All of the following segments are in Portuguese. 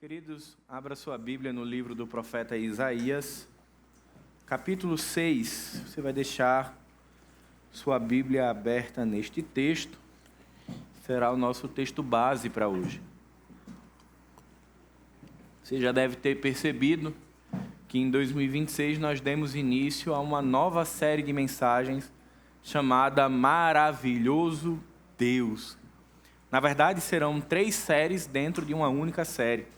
Queridos, abra sua Bíblia no livro do profeta Isaías, capítulo 6. Você vai deixar sua Bíblia aberta neste texto. Será o nosso texto base para hoje. Você já deve ter percebido que em 2026 nós demos início a uma nova série de mensagens chamada Maravilhoso Deus. Na verdade, serão 3 séries dentro de uma única série.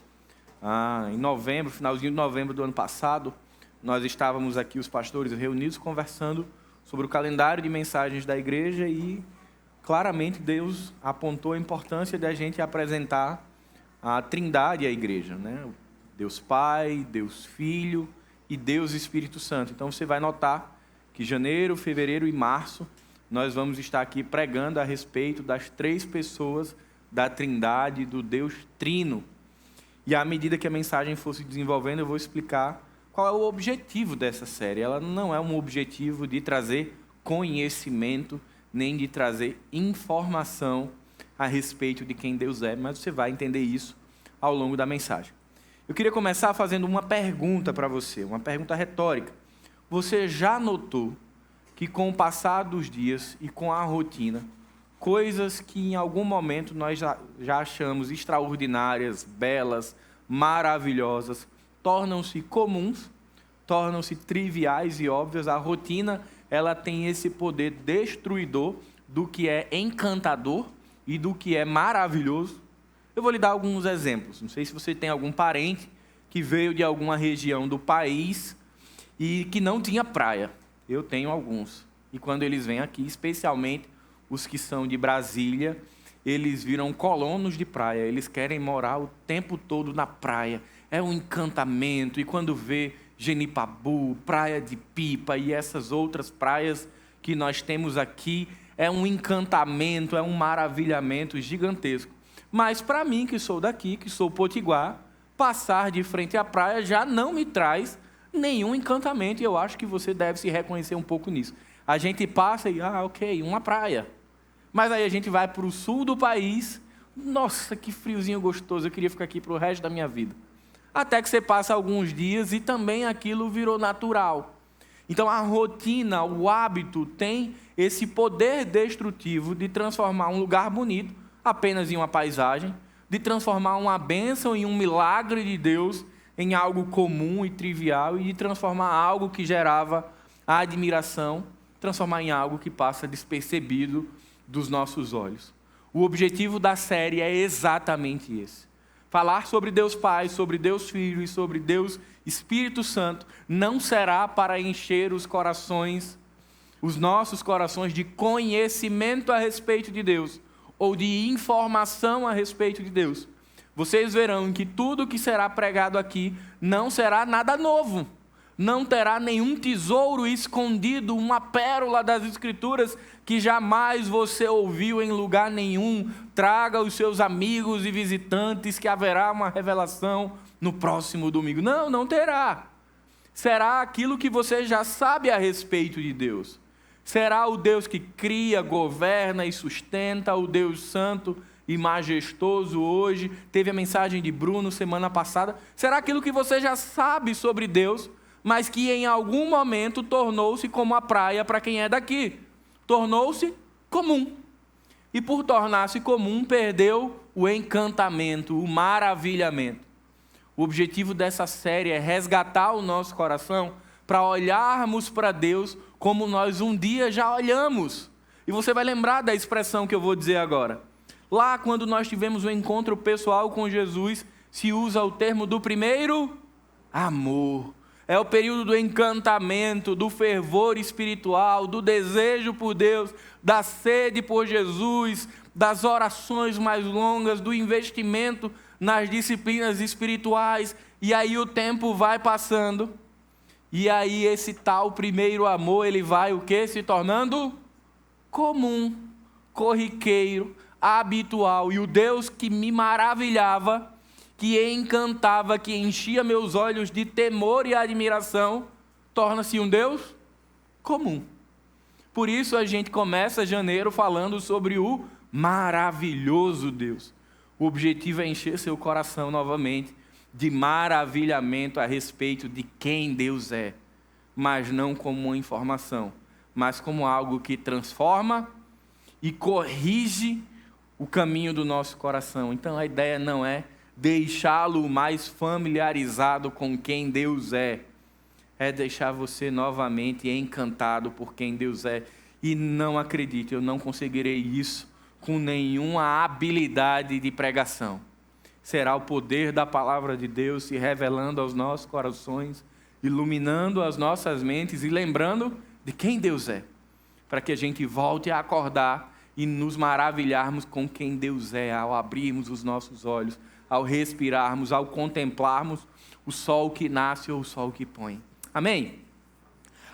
Em novembro, finalzinho de novembro do ano passado, nós estávamos aqui, os pastores reunidos, conversando sobre o calendário de mensagens da igreja e, claramente, Deus apontou a importância de a gente apresentar a trindade à igreja, né? Deus Pai, Deus Filho e Deus Espírito Santo. Então, você vai notar que janeiro, fevereiro e março, nós vamos estar aqui pregando a respeito das 3 pessoas da trindade, do Deus Trino. E à medida que a mensagem for se desenvolvendo, eu vou explicar qual é o objetivo dessa série. Ela não é um objetivo de trazer conhecimento, nem de trazer informação a respeito de quem Deus é, mas você vai entender isso ao longo da mensagem. Eu queria começar fazendo uma pergunta para você, uma pergunta retórica. Você já notou que com o passar dos dias e com a rotina, coisas que em algum momento nós já achamos extraordinárias, belas, maravilhosas, tornam-se comuns, tornam-se triviais e óbvias. A rotina, ela tem esse poder destruidor do que é encantador e do que é maravilhoso. Eu vou lhe dar alguns exemplos. Não sei se você tem algum parente que veio de alguma região do país e que não tinha praia. Eu tenho alguns. E quando eles vêm aqui, especialmente os que são de Brasília, eles viram colonos de praia. Eles querem morar o tempo todo na praia. É um encantamento. E quando vê Genipabu, Praia de Pipa e essas outras praias que nós temos aqui, é um encantamento, é um maravilhamento gigantesco. Mas para mim, que sou daqui, que sou potiguar, passar de frente à praia já não me traz nenhum encantamento. E eu acho que você deve se reconhecer um pouco nisso. A gente passa e, ok, uma praia. Mas aí a gente vai para o sul do país. Nossa, que friozinho gostoso, eu queria ficar aqui para o resto da minha vida. Até que você passa alguns dias e também aquilo virou natural. Então a rotina, o hábito tem esse poder destrutivo de transformar um lugar bonito apenas em uma paisagem, de transformar uma bênção em um milagre de Deus em algo comum e trivial e de transformar algo que gerava a admiração, transformar em algo que passa despercebido dos nossos olhos. O objetivo da série é exatamente esse. Falar sobre Deus Pai, sobre Deus Filho e sobre Deus Espírito Santo não será para encher os corações, os nossos corações de conhecimento a respeito de Deus ou de informação a respeito de Deus. Vocês verão que tudo que será pregado aqui não será nada novo. Não terá nenhum tesouro escondido, uma pérola das Escrituras que jamais você ouviu em lugar nenhum. Traga os seus amigos e visitantes que haverá uma revelação no próximo domingo. Não, não terá. Será aquilo que você já sabe a respeito de Deus. Será o Deus que cria, governa e sustenta, o Deus santo e majestoso hoje. Teve a mensagem de Bruno semana passada. Será aquilo que você já sabe sobre Deus, mas que em algum momento tornou-se como a praia para quem é daqui. Tornou-se comum. E por tornar-se comum, perdeu o encantamento, o maravilhamento. O objetivo dessa série é resgatar o nosso coração para olharmos para Deus como nós um dia já olhamos. E você vai lembrar da expressão que eu vou dizer agora. Lá, quando nós tivemos um encontro pessoal com Jesus, se usa o termo do primeiro amor. É o período do encantamento, do fervor espiritual, do desejo por Deus, da sede por Jesus, das orações mais longas, do investimento nas disciplinas espirituais. E aí o tempo vai passando. E aí esse tal primeiro amor, ele vai o quê? Se tornando comum, corriqueiro, habitual. E o Deus que me maravilhava, que encantava, que enchia meus olhos de temor e admiração, torna-se um Deus comum. Por isso a gente começa janeiro falando sobre o maravilhoso Deus. O objetivo é encher seu coração novamente de maravilhamento a respeito de quem Deus é, mas não como uma informação, mas como algo que transforma e corrige o caminho do nosso coração. Então a ideia não é deixá-lo mais familiarizado com quem Deus é deixar você novamente encantado por quem Deus é. E não acredite, eu não conseguirei isso com nenhuma habilidade de pregação. Será o poder da palavra de Deus se revelando aos nossos corações, iluminando as nossas mentes e lembrando de quem Deus é, para que a gente volte a acordar e nos maravilharmos com quem Deus é, ao abrirmos os nossos olhos, ao respirarmos, ao contemplarmos o sol que nasce ou o sol que põe. Amém?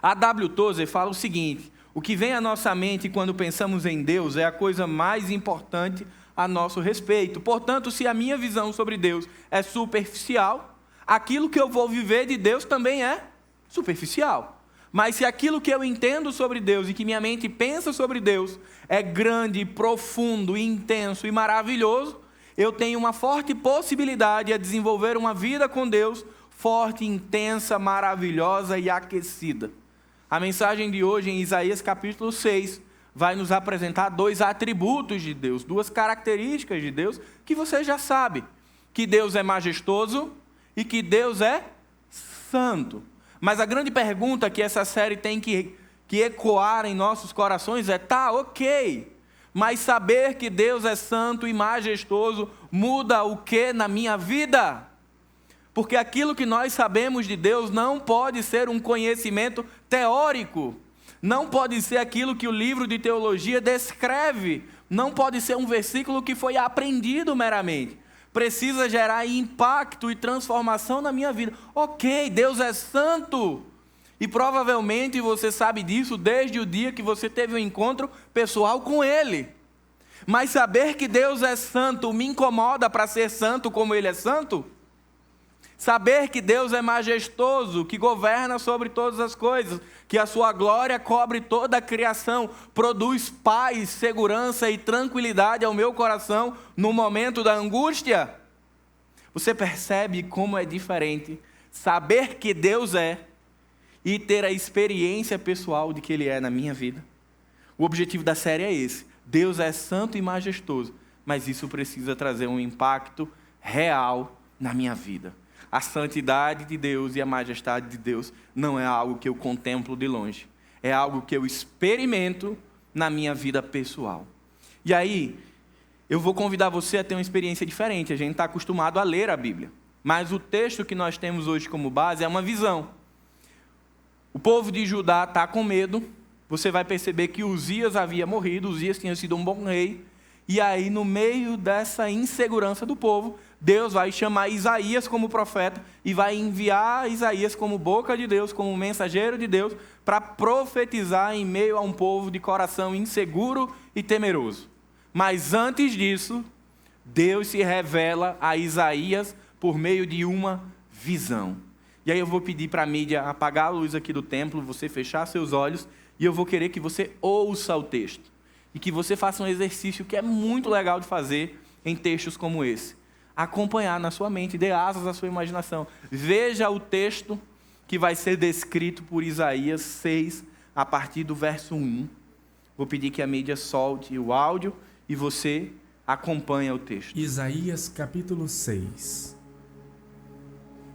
A W. Tozer fala o seguinte: o que vem à nossa mente quando pensamos em Deus é a coisa mais importante a nosso respeito. Portanto, se a minha visão sobre Deus é superficial, aquilo que eu vou viver de Deus também é superficial. Mas se aquilo que eu entendo sobre Deus e que minha mente pensa sobre Deus é grande, profundo, intenso e maravilhoso, eu tenho uma forte possibilidade de desenvolver uma vida com Deus forte, intensa, maravilhosa e aquecida. A mensagem de hoje em Isaías capítulo 6 vai nos apresentar 2 atributos de Deus, 2 características de Deus que você já sabe: que Deus é majestoso e que Deus é santo. Mas a grande pergunta que essa série tem que ecoar em nossos corações é: ok, mas saber que Deus é santo e majestoso muda o que na minha vida? Porque aquilo que nós sabemos de Deus não pode ser um conhecimento teórico, não pode ser aquilo que o livro de teologia descreve, não pode ser um versículo que foi aprendido meramente. Precisa gerar impacto e transformação na minha vida. Ok, Deus é santo, e provavelmente você sabe disso desde o dia que você teve um encontro pessoal com Ele. Mas saber que Deus é santo me incomoda para ser santo como Ele é santo? Saber que Deus é majestoso, que governa sobre todas as coisas, que a sua glória cobre toda a criação, produz paz, segurança e tranquilidade ao meu coração no momento da angústia. Você percebe como é diferente saber que Deus é e ter a experiência pessoal de que Ele é na minha vida? O objetivo da série é esse: Deus é santo e majestoso, mas isso precisa trazer um impacto real na minha vida. A santidade de Deus e a majestade de Deus não é algo que eu contemplo de longe. É algo que eu experimento na minha vida pessoal. E aí, eu vou convidar você a ter uma experiência diferente. A gente está acostumado a ler a Bíblia. Mas o texto que nós temos hoje como base é uma visão. O povo de Judá está com medo. Você vai perceber que Uzias havia morrido. Uzias tinha sido um bom rei. E aí, no meio dessa insegurança do povo, Deus vai chamar Isaías como profeta e vai enviar Isaías como boca de Deus, como mensageiro de Deus, para profetizar em meio a um povo de coração inseguro e temeroso. Mas antes disso, Deus se revela a Isaías por meio de uma visão. E aí eu vou pedir para a mídia apagar a luz aqui do templo, você fechar seus olhos, e eu vou querer que você ouça o texto. E que você faça um exercício que é muito legal de fazer em textos como esse. Acompanhar na sua mente, dê asas à sua imaginação. Veja o texto que vai ser descrito por Isaías 6, a partir do verso 1. Vou pedir que a mídia solte o áudio e você acompanha o texto. Isaías capítulo 6.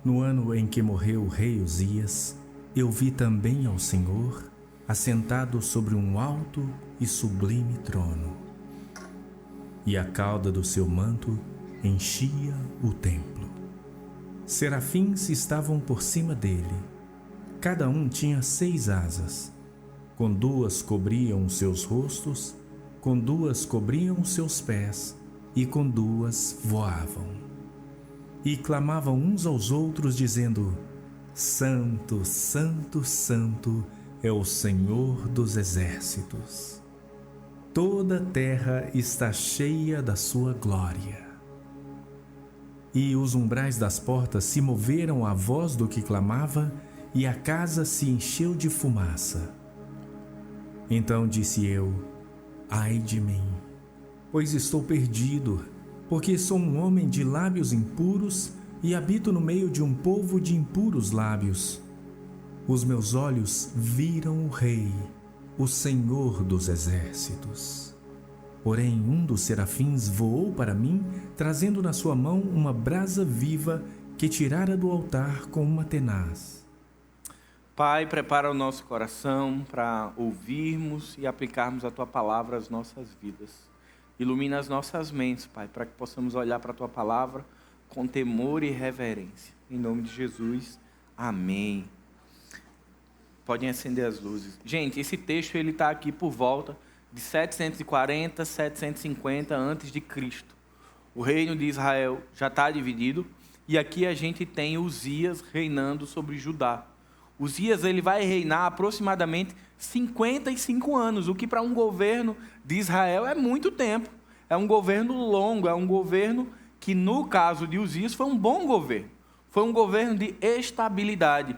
No ano em que morreu o rei Uzias, eu vi também ao Senhor assentado sobre um alto e sublime trono, e a cauda do seu manto enchia o templo. Serafins estavam por cima dele. Cada um tinha 6 asas. Com 2 cobriam os seus rostos, com 2 cobriam os seus pés, e com 2 voavam. E clamavam uns aos outros, dizendo: Santo, Santo, Santo é o Senhor dos exércitos. Toda a terra está cheia da sua glória. E os umbrais das portas se moveram à voz do que clamava, e a casa se encheu de fumaça. Então disse eu: ai de mim, pois estou perdido, porque sou um homem de lábios impuros, e habito no meio de um povo de impuros lábios. Os meus olhos viram o Rei, o Senhor dos exércitos. Porém, um dos serafins voou para mim, trazendo na sua mão uma brasa viva que tirara do altar com uma tenaz. Pai, prepara o nosso coração para ouvirmos e aplicarmos a Tua palavra às nossas vidas. Ilumina as nossas mentes, Pai, para que possamos olhar para a Tua palavra com temor e reverência. Em nome de Jesus, amém. Podem acender as luzes. Gente, esse texto está aqui por volta de 740, 750 a.C. O reino de Israel já está dividido e aqui a gente tem Uzias reinando sobre Judá. Uzias ele vai reinar aproximadamente 55 anos, o que para um governo de Israel é muito tempo. É um governo longo, é um governo que no caso de Uzias foi um bom governo. Foi um governo de estabilidade.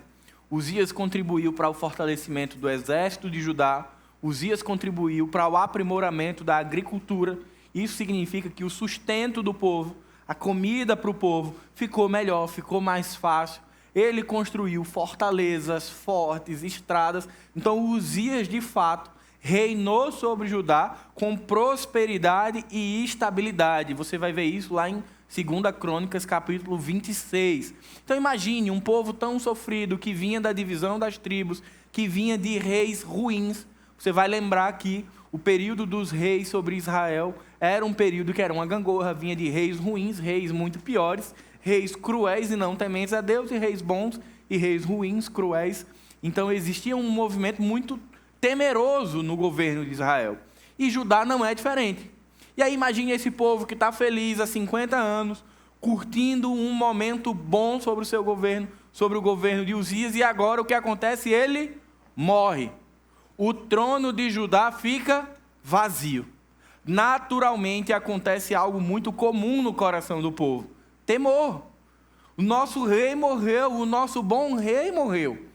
Uzias contribuiu para o fortalecimento do exército de Judá. Uzias contribuiu para o aprimoramento da agricultura. Isso significa que o sustento do povo, a comida para o povo, ficou melhor, ficou mais fácil. Ele construiu fortalezas fortes, estradas. Então, Uzias, de fato, reinou sobre Judá com prosperidade e estabilidade. Você vai ver isso lá em 2 Crônicas, capítulo 26. Então imagine um povo tão sofrido, que vinha da divisão das tribos, que vinha de reis ruins. Você vai lembrar que o período dos reis sobre Israel era um período que era uma gangorra, vinha de reis ruins, reis muito piores, reis cruéis e não tementes a Deus, e reis bons e reis ruins, cruéis. Então existia um movimento muito temeroso no governo de Israel. E Judá não é diferente. E aí imagine esse povo que está feliz há 50 anos, curtindo um momento bom sobre o seu governo, sobre o governo de Uzias, e agora o que acontece? Ele morre. O trono de Judá fica vazio. Naturalmente acontece algo muito comum no coração do povo: temor. O nosso rei morreu, o nosso bom rei morreu.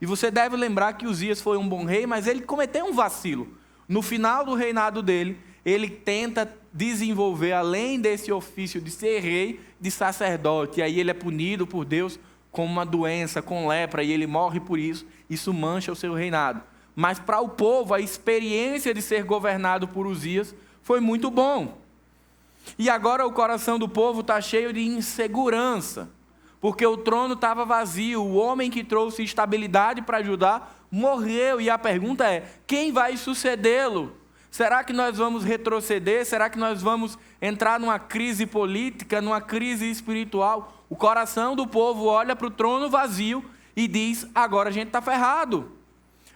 E você deve lembrar que Uzias foi um bom rei, mas ele cometeu um vacilo. No final do reinado dele, ele tenta desenvolver, além desse ofício de ser rei, de sacerdote. E aí ele é punido por Deus com uma doença, com lepra, e ele morre por isso. Isso mancha o seu reinado. Mas para o povo, a experiência de ser governado por Uzias foi muito bom. E agora o coração do povo está cheio de insegurança, porque o trono estava vazio, o homem que trouxe estabilidade para Judá morreu. E a pergunta é: quem vai sucedê-lo? Será que nós vamos retroceder? Será que nós vamos entrar numa crise política, numa crise espiritual? O coração do povo olha para o trono vazio e diz: agora a gente está ferrado.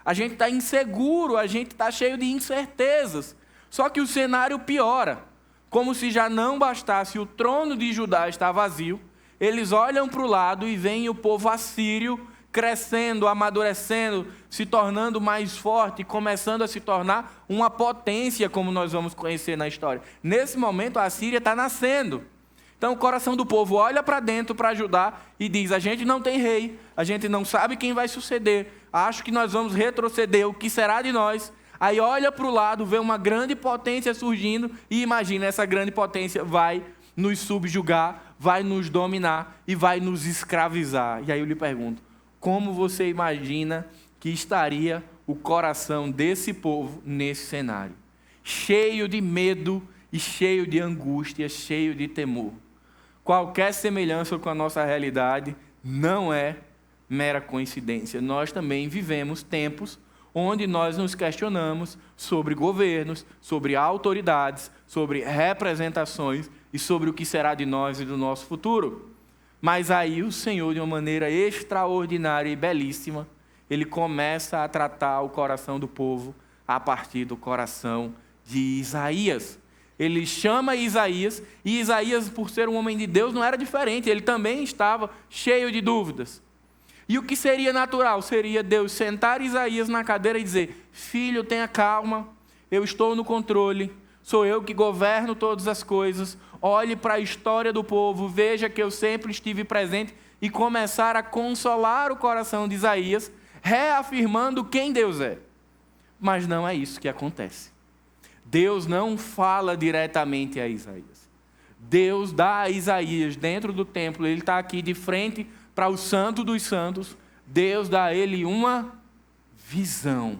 A gente está inseguro, a gente está cheio de incertezas. Só que o cenário piora. Como se já não bastasse o trono de Judá estar vazio, eles olham para o lado e veem o povo assírio crescendo, amadurecendo, se tornando mais forte, começando a se tornar uma potência, como nós vamos conhecer na história. Nesse momento, a Síria está nascendo. Então, o coração do povo olha para dentro para Judá e diz: a gente não tem rei, a gente não sabe quem vai suceder, acho que nós vamos retroceder, o que será de nós? Aí olha para o lado, vê uma grande potência surgindo e imagina, essa grande potência vai nos subjugar, vai nos dominar e vai nos escravizar. E aí eu lhe pergunto: como você imagina que estaria o coração desse povo nesse cenário? Cheio de medo e cheio de angústia, cheio de temor. Qualquer semelhança com a nossa realidade não é mera coincidência. Nós também vivemos tempos onde nós nos questionamos sobre governos, sobre autoridades, sobre representações e sobre o que será de nós e do nosso futuro. Mas aí o Senhor, de uma maneira extraordinária e belíssima, Ele começa a tratar o coração do povo a partir do coração de Isaías. Ele chama Isaías, e Isaías, por ser um homem de Deus, não era diferente. Ele também estava cheio de dúvidas. E o que seria natural? Seria Deus sentar Isaías na cadeira e dizer: filho, tenha calma, eu estou no controle, sou eu que governo todas as coisas, olhe para a história do povo, veja que eu sempre estive presente, e começar a consolar o coração de Isaías, reafirmando quem Deus é. Mas não é isso que acontece. Deus não fala diretamente a Isaías. Deus dá a Isaías, dentro do templo, ele está aqui de frente para o Santo dos Santos, Deus dá a ele uma visão.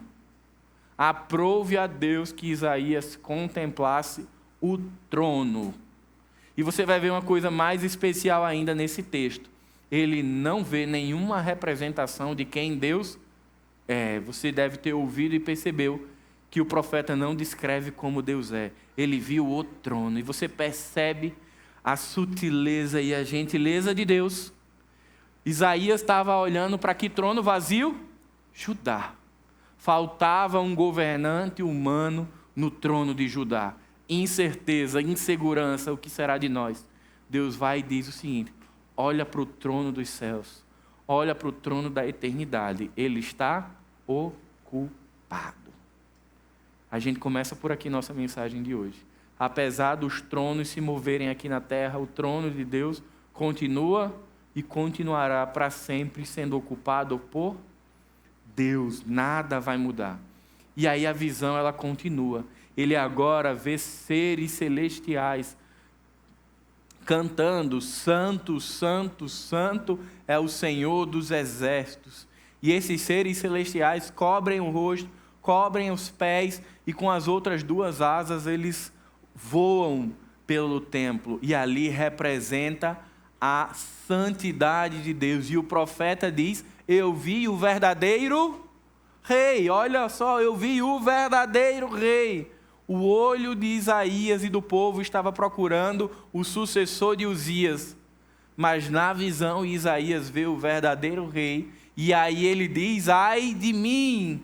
Aprove a Deus que Isaías contemplasse o trono. E você vai ver uma coisa mais especial ainda nesse texto. Ele não vê nenhuma representação de quem Deus é. Você deve ter ouvido e percebeu que o profeta não descreve como Deus é. Ele viu o trono. E você percebe a sutileza e a gentileza de Deus. Isaías estava olhando para que trono vazio? Judá. Faltava um governante humano no trono de Judá. Incerteza, insegurança, o que será de nós? Deus vai e diz o seguinte: olha para o trono dos céus, olha para o trono da eternidade, ele está ocupado. A gente começa por aqui nossa mensagem de hoje. Apesar dos tronos se moverem aqui na terra, o trono de Deus continua e continuará para sempre sendo ocupado por Deus. Nada vai mudar. E aí a visão ela continua. Ele agora vê seres celestiais cantando: Santo, Santo, Santo é o Senhor dos exércitos. E esses seres celestiais cobrem o rosto, cobrem os pés, e com as outras duas asas eles voam pelo templo. E ali representa a santidade de Deus. E o profeta diz: eu vi o verdadeiro rei. Olha só, eu vi o verdadeiro rei. O olho de Isaías e do povo estava procurando o sucessor de Uzias. Mas na visão Isaías vê o verdadeiro rei. E aí ele diz: ai de mim,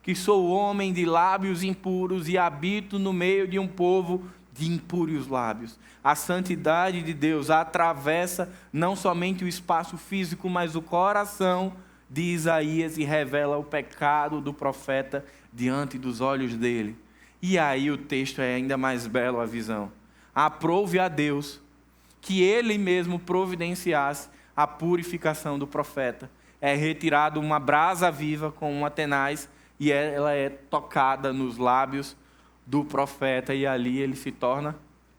que sou homem de lábios impuros e habito no meio de um povo de impuros lábios. A santidade de Deus atravessa não somente o espaço físico, mas o coração de Isaías e revela o pecado do profeta diante dos olhos dele. E aí o texto é ainda mais belo, a visão. Aprove a Deus que ele mesmo providenciasse a purificação do profeta. É retirado uma brasa viva com uma tenaz e ela é tocada nos lábios do profeta, e ali ele se torna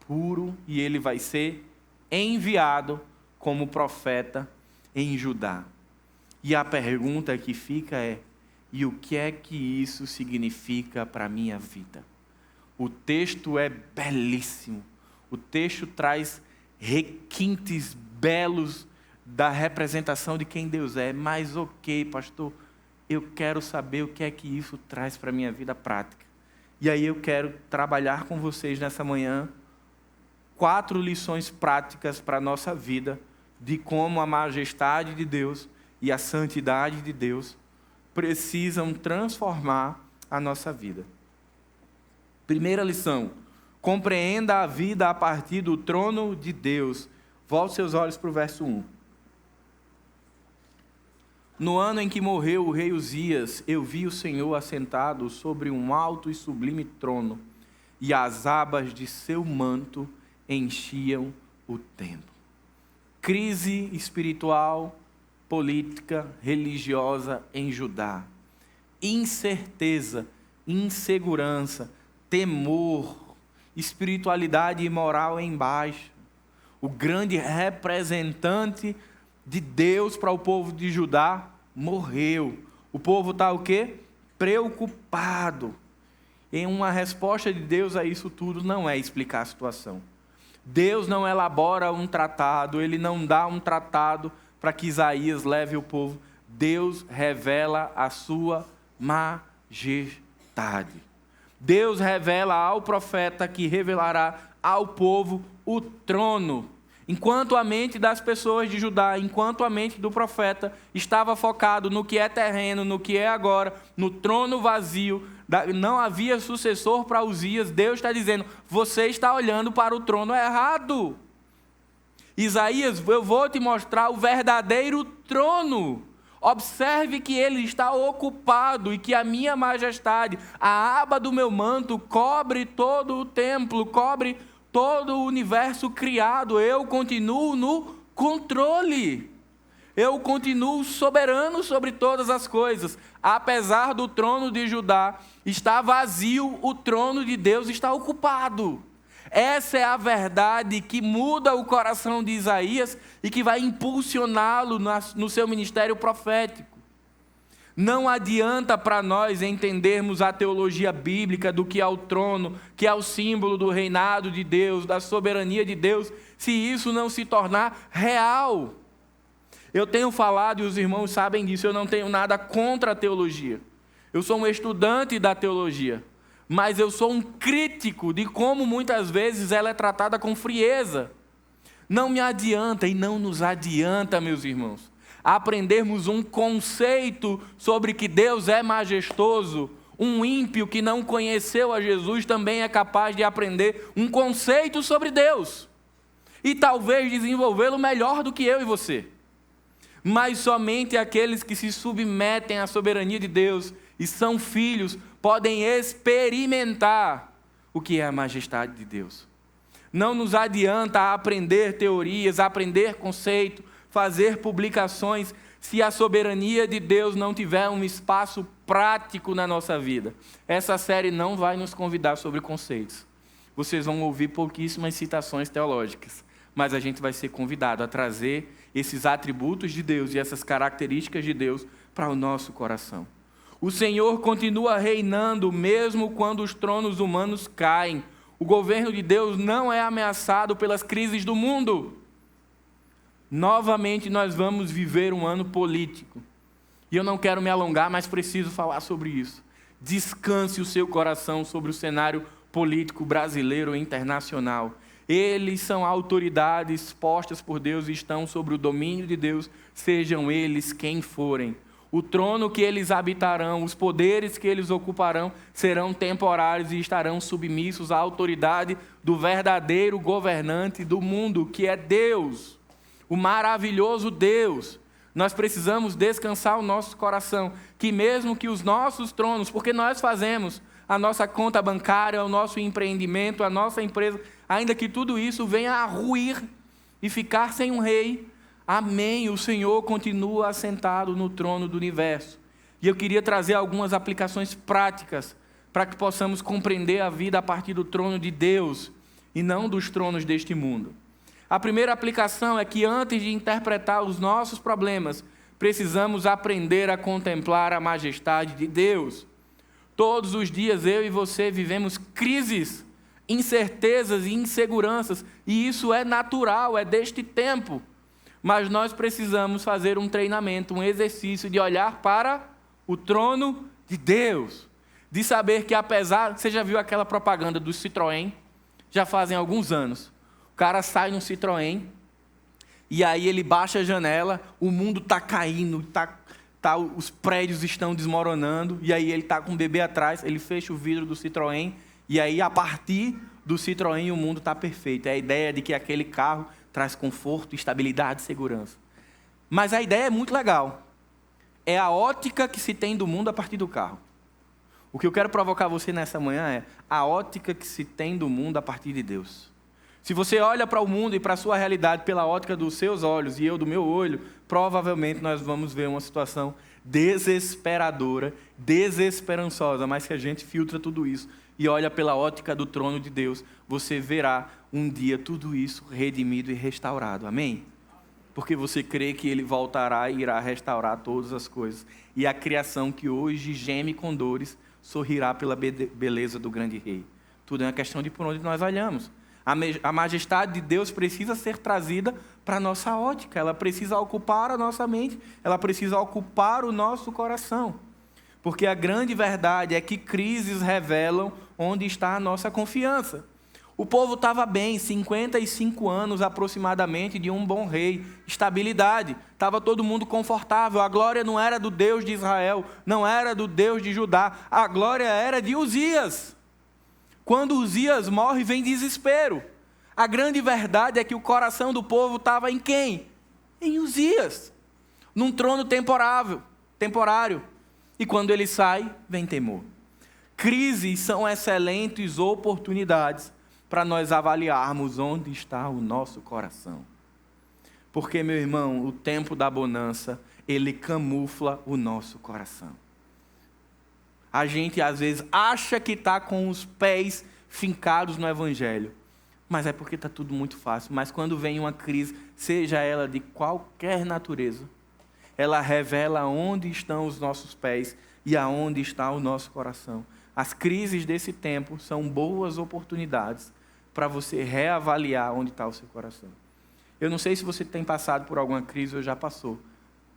puro e ele vai ser enviado como profeta em Judá. E a pergunta que fica é: e o que é que isso significa para a minha vida? O texto é belíssimo. O texto traz requintes belos da representação de quem Deus é. Mas ok, pastor, eu quero saber o que é que isso traz para a minha vida prática. E aí eu quero trabalhar com vocês nessa manhã 4 lições práticas para a nossa vida, de como a majestade de Deus e a santidade de Deus precisam transformar a nossa vida. Primeira lição: compreenda a vida a partir do trono de Deus. Volte seus olhos para o verso 1. No ano em que morreu o rei Uzias, eu vi o Senhor assentado sobre um alto e sublime trono, e as abas de seu manto enchiam o templo. Crise espiritual, política, religiosa em Judá. Incerteza, insegurança, temor, espiritualidade e moral em baixa. O grande representante de Deus para o povo de Judá morreu. O povo está o quê? Preocupado. E uma resposta de Deus a isso tudo não é explicar a situação. Deus não elabora um tratado, ele não dá um tratado para que Isaías leve o povo. Deus revela a sua majestade. Deus revela ao profeta que revelará ao povo o trono. Enquanto a mente das pessoas de Judá, enquanto a mente do profeta estava focado no que é terreno, no que é agora, no trono vazio, não havia sucessor para Uzias, Deus está dizendo: você está olhando para o trono errado. Isaías, eu vou te mostrar o verdadeiro trono. Observe que ele está ocupado e que a minha majestade, a aba do meu manto, cobre todo o templo, cobre todo o universo criado. Eu continuo no controle. Eu continuo soberano sobre todas as coisas. Apesar do trono de Judá estar vazio, o trono de Deus está ocupado. Essa é a verdade que muda o coração de Isaías e que vai impulsioná-lo no seu ministério profético. Não adianta para nós entendermos a teologia bíblica do que é o trono, que é o símbolo do reinado de Deus, da soberania de Deus, se isso não se tornar real. Eu tenho falado, e os irmãos sabem disso, eu não tenho nada contra a teologia. Eu sou um estudante da teologia, mas eu sou um crítico de como muitas vezes ela é tratada com frieza. Não me adianta e não nos adianta, meus irmãos, aprendermos um conceito sobre que Deus é majestoso. Um ímpio que não conheceu a Jesus também é capaz de aprender um conceito sobre Deus e talvez desenvolvê-lo melhor do que eu e você. Mas somente aqueles que se submetem à soberania de Deus e são filhos podem experimentar o que é a majestade de Deus. Não nos adianta aprender teorias, aprender conceito, fazer publicações, se a soberania de Deus não tiver um espaço prático na nossa vida. Essa série não vai nos convidar sobre conceitos. Vocês vão ouvir pouquíssimas citações teológicas, mas a gente vai ser convidado a trazer esses atributos de Deus e essas características de Deus para o nosso coração. O Senhor continua reinando mesmo quando os tronos humanos caem. O governo de Deus não é ameaçado pelas crises do mundo. Novamente nós vamos viver um ano político. E eu não quero me alongar, mas preciso falar sobre isso. Descanse o seu coração sobre o cenário político brasileiro e internacional. Eles são autoridades postas por Deus e estão sobre o domínio de Deus, sejam eles quem forem. O trono que eles habitarão, os poderes que eles ocuparão serão temporários e estarão submissos à autoridade do verdadeiro governante do mundo, que é Deus, o maravilhoso Deus. Nós precisamos descansar o nosso coração, que mesmo que os nossos tronos, porque nós fazemos a nossa conta bancária, o nosso empreendimento, a nossa empresa, ainda que tudo isso venha a ruir e ficar sem um rei, amém, o Senhor continua assentado no trono do universo. E eu queria trazer algumas aplicações práticas para que possamos compreender a vida a partir do trono de Deus e não dos tronos deste mundo. A primeira aplicação é que antes de interpretar os nossos problemas, precisamos aprender a contemplar a majestade de Deus. Todos os dias eu e você vivemos crises, incertezas e inseguranças, e isso é natural, é deste tempo. Mas nós precisamos fazer um treinamento, um exercício de olhar para o trono de Deus, de saber que apesar... Você já viu aquela propaganda do Citroën? Já fazem alguns anos. O cara sai no Citroën e aí ele baixa a janela, o mundo está caindo, os prédios estão desmoronando, e aí ele está com um bebê atrás, ele fecha o vidro do Citroën, e aí a partir do Citroën o mundo está perfeito. É a ideia de que aquele carro traz conforto, estabilidade e segurança. Mas a ideia é muito legal. É a ótica que se tem do mundo a partir do carro. O que eu quero provocar você nessa manhã é a ótica que se tem do mundo a partir de Deus. Se você olha para o mundo e para a sua realidade pela ótica dos seus olhos e eu do meu olho, provavelmente nós vamos ver uma situação desesperadora, desesperançosa, mas se a gente filtra tudo isso e olha pela ótica do trono de Deus, você verá um dia tudo isso redimido e restaurado. Amém? Porque você crê que Ele voltará e irá restaurar todas as coisas. E a criação que hoje geme com dores, sorrirá pela beleza do grande Rei. Tudo é uma questão de por onde nós olhamos. A majestade de Deus precisa ser trazida para a nossa ótica, ela precisa ocupar a nossa mente, ela precisa ocupar o nosso coração. Porque a grande verdade é que crises revelam onde está a nossa confiança. O povo estava bem, 55 anos aproximadamente de um bom rei, estabilidade, estava todo mundo confortável, a glória não era do Deus de Israel, não era do Deus de Judá, a glória era de Uzias. Quando Uzias morre, vem desespero. A grande verdade é que o coração do povo estava em quem? Em Uzias, num trono temporário. E quando ele sai, vem temor. Crises são excelentes oportunidades para nós avaliarmos onde está o nosso coração. Porque, meu irmão, o tempo da bonança, ele camufla o nosso coração. A gente, às vezes, acha que está com os pés fincados no Evangelho. mas é porque está tudo muito fácil. Mas quando vem uma crise, seja ela de qualquer natureza, ela revela onde estão os nossos pés e aonde está o nosso coração. As crises desse tempo são boas oportunidades para você reavaliar onde está o seu coração. Eu não sei se você tem passado por alguma crise ou já passou,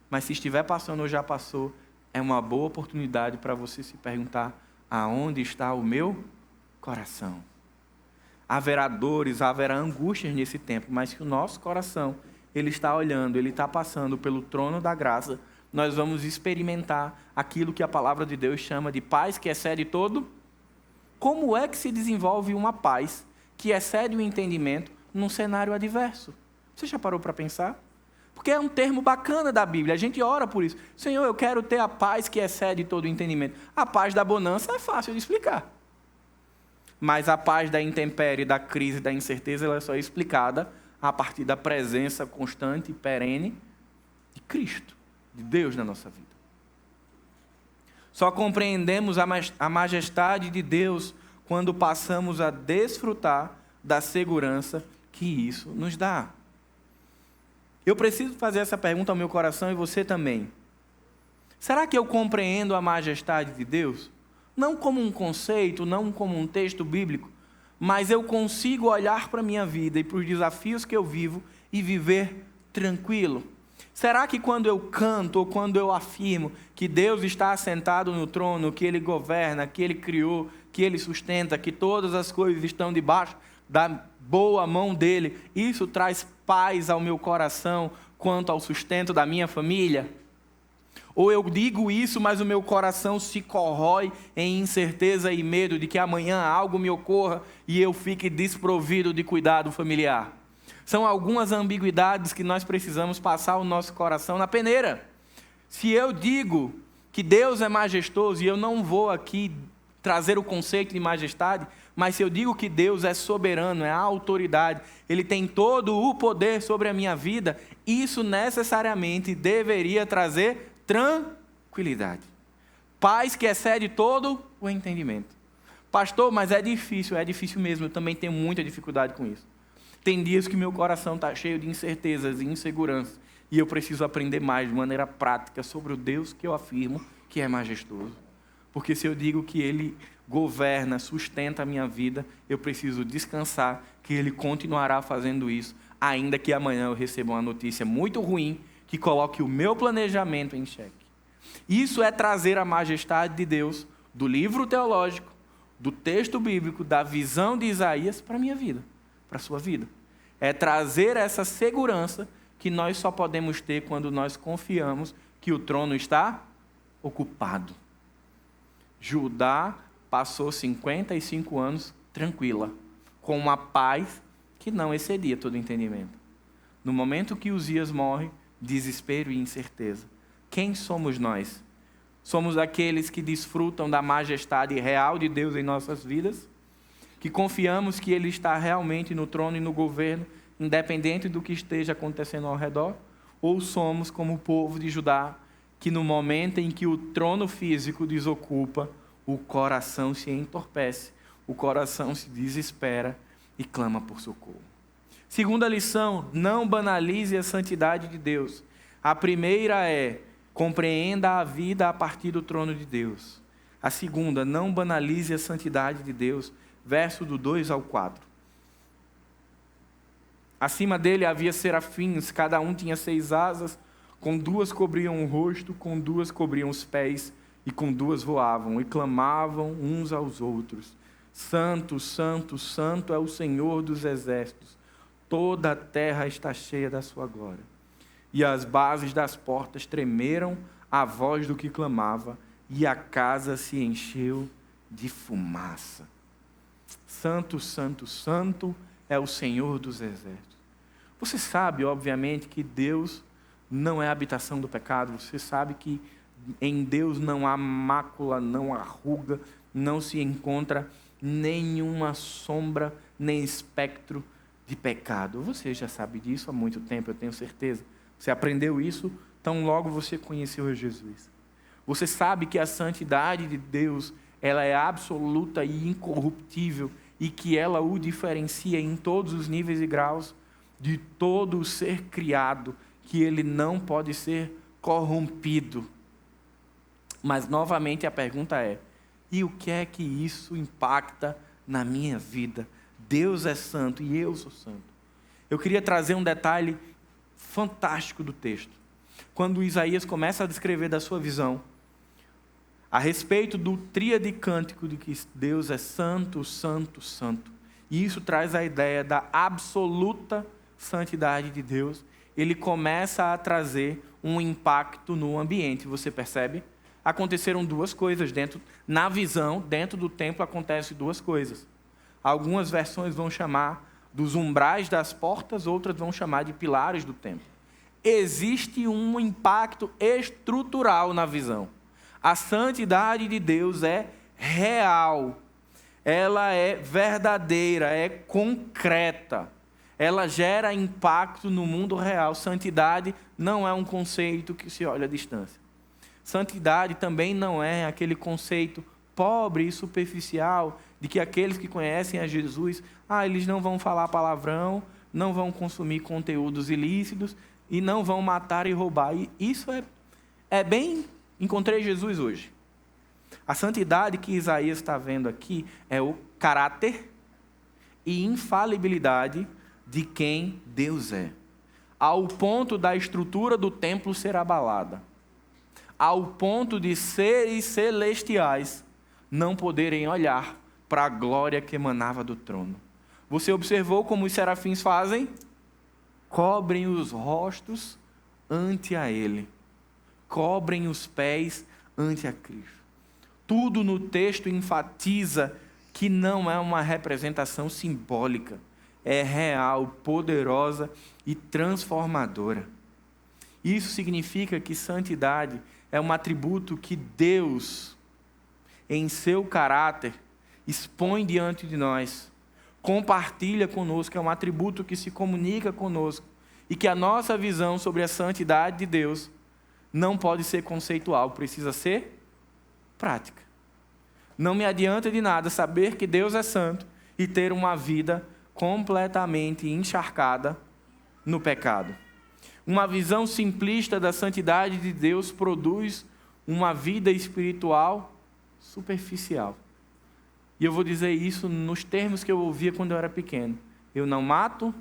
mas se estiver passando ou já passou, é uma boa oportunidade para você se perguntar: aonde está o meu coração? Haverá dores, haverá angústias nesse tempo, mas que o nosso coração, ele está olhando, ele está passando pelo trono da graça, nós vamos experimentar aquilo que a palavra de Deus chama de paz que excede todo. Como é que se desenvolve uma paz que excede o entendimento num cenário adverso? Você já parou para pensar? Porque é um termo bacana da Bíblia, a gente ora por isso. Senhor, eu quero ter a paz que excede todo o entendimento. A paz da bonança é fácil de explicar. Mas a paz da intempérie, da crise, da incerteza, ela só é explicada a partir da presença constante e perene de Cristo, de Deus na nossa vida. Só compreendemos a majestade de Deus quando passamos a desfrutar da segurança que isso nos dá. Eu preciso fazer essa pergunta ao meu coração e você também. Será que eu compreendo a majestade de Deus? Não como um conceito, não como um texto bíblico, mas eu consigo olhar para a minha vida e para os desafios que eu vivo e viver tranquilo. Será que quando eu canto ou quando eu afirmo que Deus está assentado no trono, que Ele governa, que Ele criou, que Ele sustenta, que todas as coisas estão debaixo da boa mão dEle, isso traz paz ao meu coração quanto ao sustento da minha família? Ou eu digo isso, mas o meu coração se corrói em incerteza e medo de que amanhã algo me ocorra e eu fique desprovido de cuidado familiar? São algumas ambiguidades que nós precisamos passar o nosso coração na peneira. Se eu digo que Deus é majestoso, e eu não vou aqui trazer o conceito de majestade, mas se eu digo que Deus é soberano, é a autoridade, Ele tem todo o poder sobre a minha vida, isso necessariamente deveria trazer tranquilidade. Paz que excede todo o entendimento. Pastor, mas é difícil mesmo, eu também tenho muita dificuldade com isso. Tem dias que meu coração está cheio de incertezas e inseguranças, e eu preciso aprender mais de maneira prática sobre o Deus que eu afirmo que é majestoso. Porque se eu digo que Ele governa, sustenta a minha vida, eu preciso descansar que Ele continuará fazendo isso, ainda que amanhã eu receba uma notícia muito ruim que coloque o meu planejamento em xeque. Isso é trazer a majestade de Deus do livro teológico, do texto bíblico, da visão de Isaías para a minha vida, para a sua vida. É trazer essa segurança que nós só podemos ter quando nós confiamos que o trono está ocupado. Judá passou 55 anos tranquila, com uma paz que não excedia todo entendimento. No momento que Uzias morre, desespero e incerteza. Quem somos nós? Somos aqueles que desfrutam da majestade real de Deus em nossas vidas, que confiamos que Ele está realmente no trono e no governo, independente do que esteja acontecendo ao redor? Ou somos como o povo de Judá, que no momento em que o trono físico desocupa, o coração se entorpece, o coração se desespera e clama por socorro? Segunda lição, não banalize a santidade de Deus. A primeira é, compreenda a vida a partir do trono de Deus. A segunda, não banalize a santidade de Deus. Verso do 2 ao 4. Acima dele havia serafins, cada um tinha 6 asas, com 2 cobriam o rosto, com 2 cobriam os pés, e com 2 voavam, e clamavam uns aos outros: Santo, Santo, Santo é o Senhor dos exércitos. Toda a terra está cheia da sua glória. E as bases das portas tremeram à voz do que clamava, e a casa se encheu de fumaça. Santo, Santo, Santo é o Senhor dos exércitos. Você sabe, obviamente, que Deus não é a habitação do pecado. Você sabe que em Deus não há mácula, não há ruga, não se encontra nenhuma sombra, nem espectro de pecado. Você já sabe disso há muito tempo, eu tenho certeza. Você aprendeu isso tão logo você conheceu Jesus. Você sabe que a santidade de Deus, ela é absoluta e incorruptível, e que ela o diferencia em todos os níveis e graus de todo o ser criado, que ele não pode ser corrompido. Mas, novamente, a pergunta é: e o que é que isso impacta na minha vida? Deus é santo e eu sou santo. Eu queria trazer um detalhe fantástico do texto. Quando Isaías começa a descrever da sua visão a respeito do tríade cântico de que Deus é santo, santo, santo. E isso traz a ideia da absoluta santidade de Deus. Ele começa a trazer um impacto no ambiente, você percebe? Aconteceram duas coisas na visão, dentro do templo acontecem duas coisas. Algumas versões vão chamar dos umbrais das portas, outras vão chamar de pilares do templo. Existe um impacto estrutural na visão. A santidade de Deus é real, ela é verdadeira, é concreta, ela gera impacto no mundo real. Santidade não é um conceito que se olha à distância. Santidade também não é aquele conceito pobre e superficial de que aqueles que conhecem a Jesus, eles não vão falar palavrão, não vão consumir conteúdos ilícitos e não vão matar e roubar. E isso é bem... Encontrei Jesus hoje. A santidade que Isaías está vendo aqui é o caráter e infalibilidade de quem Deus é, ao ponto da estrutura do templo ser abalada, ao ponto de seres celestiais não poderem olhar para a glória que emanava do trono. Você observou como os serafins fazem? Cobrem os rostos ante a Ele. Cobrem os pés ante a Cristo. Tudo no texto enfatiza que não é uma representação simbólica, é real, poderosa e transformadora. Isso significa que santidade é um atributo que Deus, em seu caráter, expõe diante de nós, compartilha conosco, é um atributo que se comunica conosco, e que a nossa visão sobre a santidade de Deus não pode ser conceitual, precisa ser prática. Não me adianta de nada saber que Deus é santo e ter uma vida completamente encharcada no pecado. Uma visão simplista da santidade de Deus produz uma vida espiritual superficial. E eu vou dizer isso nos termos que eu ouvia quando eu era pequeno. Eu não mato,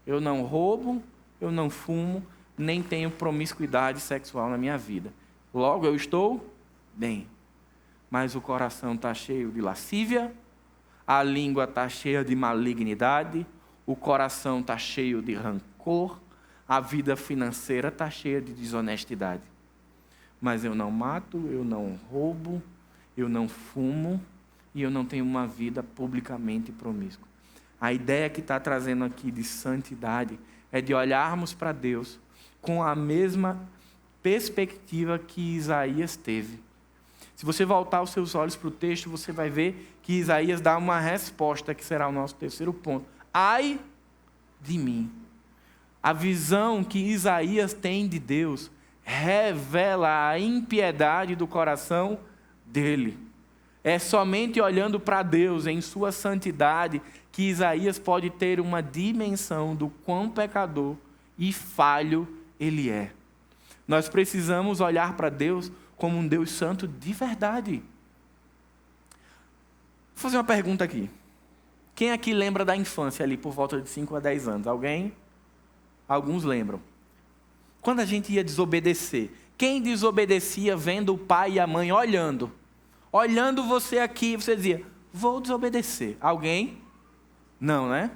eu não roubo, eu não fumo, nem tenho promiscuidade sexual na minha vida. Logo, eu estou bem. Mas o coração está cheio de lascívia, a língua está cheia de malignidade, o coração está cheio de rancor, a vida financeira está cheia de desonestidade. Mas eu não mato, eu não roubo, eu não fumo e eu não tenho uma vida publicamente promíscua. A ideia que está trazendo aqui de santidade é de olharmos para Deus com a mesma perspectiva que Isaías teve. Se você voltar os seus olhos para o texto, você vai ver que Isaías dá uma resposta, que será o nosso terceiro ponto. Ai de mim. A visão que Isaías tem de Deus revela a impiedade do coração dele. É somente olhando para Deus em sua santidade que Isaías pode ter uma dimensão do quão pecador e falho ele é. Nós precisamos olhar para Deus como um Deus santo de verdade. Vou fazer uma pergunta aqui. Quem aqui lembra da infância ali por volta de 5 a 10 anos? Alguém? Alguns lembram. Quando a gente ia desobedecer, quem desobedecia vendo o pai e a mãe olhando? Olhando você aqui, você dizia, vou desobedecer. Alguém? Não, né?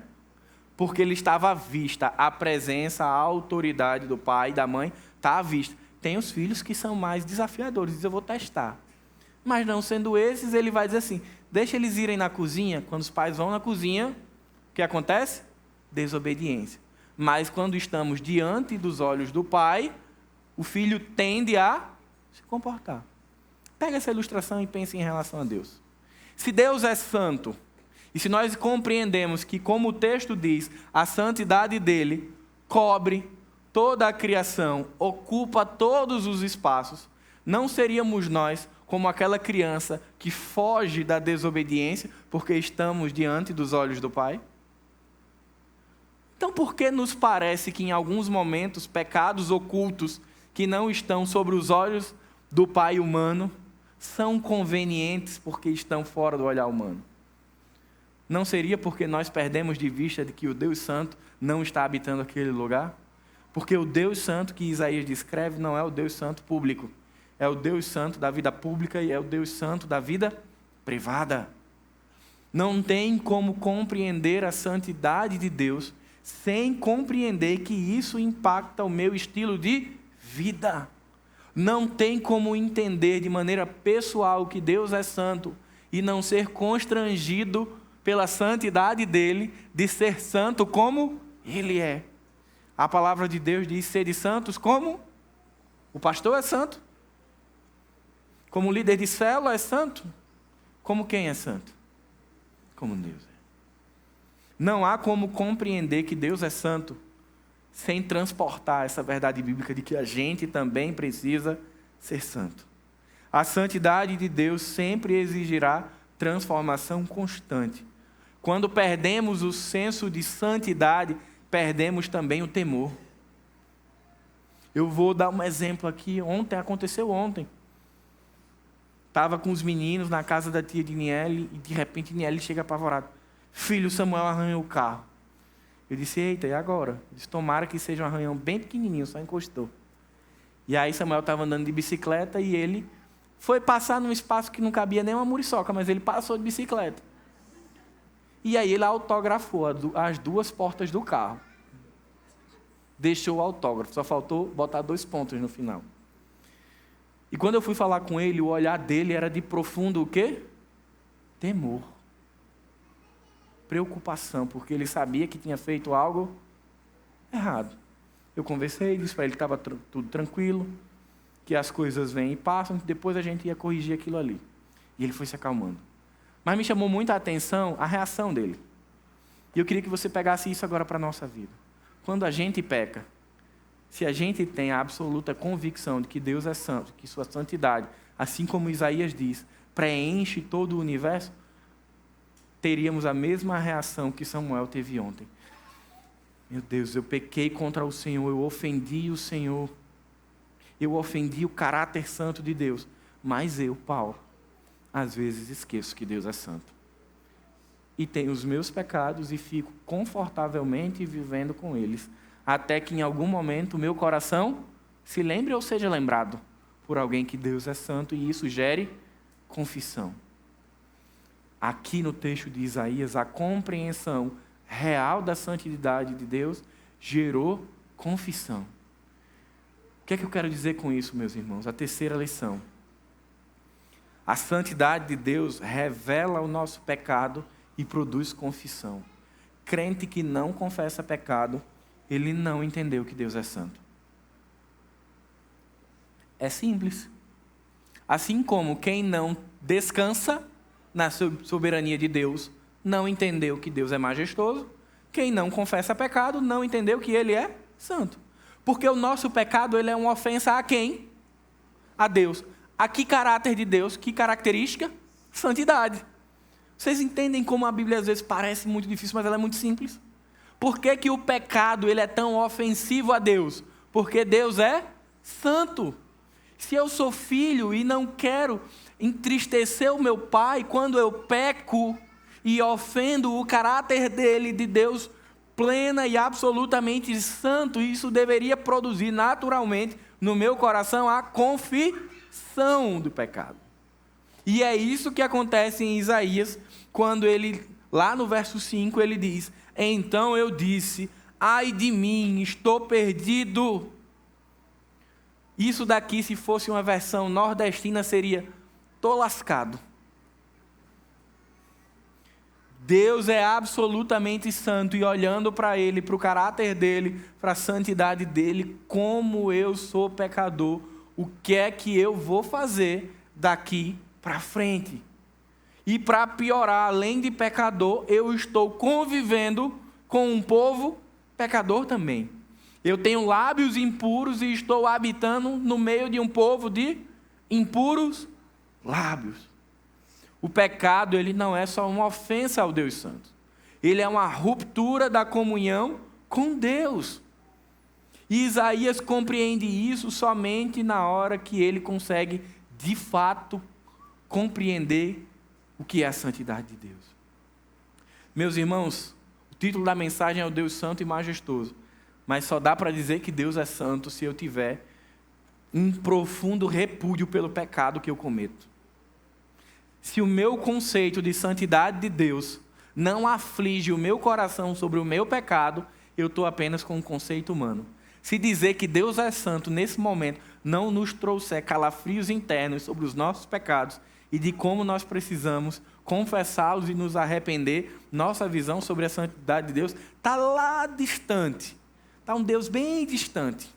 Porque ele estava à vista, a presença, a autoridade do pai e da mãe está à vista. Tem os filhos que são mais desafiadores, diz, eu vou testar. Mas não sendo esses, ele vai dizer assim, deixa eles irem na cozinha. Quando os pais vão na cozinha, o que acontece? Desobediência. Mas quando estamos diante dos olhos do pai, o filho tende a se comportar. Pega essa ilustração e pense em relação a Deus. Se Deus é santo, e se nós compreendemos que, como o texto diz, a santidade dele cobre toda a criação, ocupa todos os espaços, não seríamos nós como aquela criança que foge da desobediência porque estamos diante dos olhos do Pai? Então, por que nos parece que em alguns momentos pecados ocultos que não estão sobre os olhos do Pai humano são convenientes porque estão fora do olhar humano? Não seria porque nós perdemos de vista de que o Deus Santo não está habitando aquele lugar? Porque o Deus Santo que Isaías descreve não é o Deus Santo público. É o Deus Santo da vida pública e é o Deus Santo da vida privada. Não tem como compreender a santidade de Deus sem compreender que isso impacta o meu estilo de vida. Não tem como entender de maneira pessoal que Deus é santo e não ser constrangido pela santidade dele de ser santo como ele é. A palavra de Deus diz: sede santos como o pastor é santo, como o líder de célula é santo, como quem é santo? Como Deus é. Não há como compreender que Deus é santo sem transportar essa verdade bíblica de que a gente também precisa ser santo. A santidade de Deus sempre exigirá transformação constante. Quando perdemos o senso de santidade, perdemos também o temor. Eu vou dar um exemplo aqui. Aconteceu ontem. Estava com os meninos na casa da tia de Niele e de repente Niele chega apavorado. Filho, Samuel arranhou o carro. Eu disse: eita, e agora? Eu disse: tomara que seja um arranhão bem pequenininho, só encostou. E aí Samuel estava andando de bicicleta e ele foi passar num espaço que não cabia nem uma muriçoca, mas ele passou de bicicleta. E aí ele autografou as duas portas do carro. Deixou o autógrafo, só faltou botar 2 pontos no final. E quando eu fui falar com ele, o olhar dele era de profundo o quê? Temor. Preocupação, porque ele sabia que tinha feito algo errado. Eu conversei, disse para ele que estava tudo tranquilo, que as coisas vêm e passam, que depois a gente ia corrigir aquilo ali. E ele foi se acalmando. Mas me chamou muita atenção a reação dele. E eu queria que você pegasse isso agora para a nossa vida. Quando a gente peca, se a gente tem a absoluta convicção de que Deus é santo, que sua santidade, assim como Isaías diz, preenche todo o universo, teríamos a mesma reação que Samuel teve ontem. Meu Deus, eu pequei contra o Senhor, eu ofendi o Senhor, eu ofendi o caráter santo de Deus, mas eu, Paulo, às vezes esqueço que Deus é santo. E tenho os meus pecados e fico confortavelmente vivendo com eles, até que em algum momento o meu coração se lembre ou seja lembrado por alguém que Deus é santo e isso gere confissão. Aqui no texto de Isaías, a compreensão real da santidade de Deus gerou confissão. O que é que eu quero dizer com isso, meus irmãos? A terceira lição. A santidade de Deus revela o nosso pecado e produz confissão. Crente que não confessa pecado, ele não entendeu que Deus é santo. É simples. Assim como quem não descansa na soberania de Deus, não entendeu que Deus é majestoso. Quem não confessa pecado, não entendeu que Ele é santo. Porque o nosso pecado, ele é uma ofensa a quem? A Deus. A que caráter de Deus? Que característica? Santidade. Vocês entendem como a Bíblia às vezes parece muito difícil, mas ela é muito simples? Por que que o pecado ele é tão ofensivo a Deus? Porque Deus é santo. Se eu sou filho e não quero entristecer o meu pai, quando eu peco e ofendo o caráter dele, de Deus plena e absolutamente santo, isso deveria produzir naturalmente no meu coração a confissão do pecado. E é isso que acontece em Isaías, quando ele, lá no verso 5, ele diz: então eu disse, ai de mim, estou perdido. Isso daqui, se fosse uma versão nordestina, seria: tô lascado. Deus é absolutamente santo e olhando para Ele, para o caráter dEle, para a santidade dEle, como eu sou pecador, o que é que eu vou fazer daqui para frente? E para piorar, além de pecador, eu estou convivendo com um povo pecador também. Eu tenho lábios impuros e estou habitando no meio de um povo de impuros lábios. O pecado, ele não é só uma ofensa ao Deus Santo. Ele é uma ruptura da comunhão com Deus. E Isaías compreende isso somente na hora que ele consegue, de fato, compreender o que é a santidade de Deus. Meus irmãos, o título da mensagem é o Deus Santo e Majestoso. Mas só dá para dizer que Deus é santo se eu tiver um profundo repúdio pelo pecado que eu cometo. Se o meu conceito de santidade de Deus não aflige o meu coração sobre o meu pecado, eu estou apenas com um conceito humano. Se dizer que Deus é santo nesse momento não nos trouxer calafrios internos sobre os nossos pecados e de como nós precisamos confessá-los e nos arrepender, nossa visão sobre a santidade de Deus está lá distante. Está um Deus bem distante.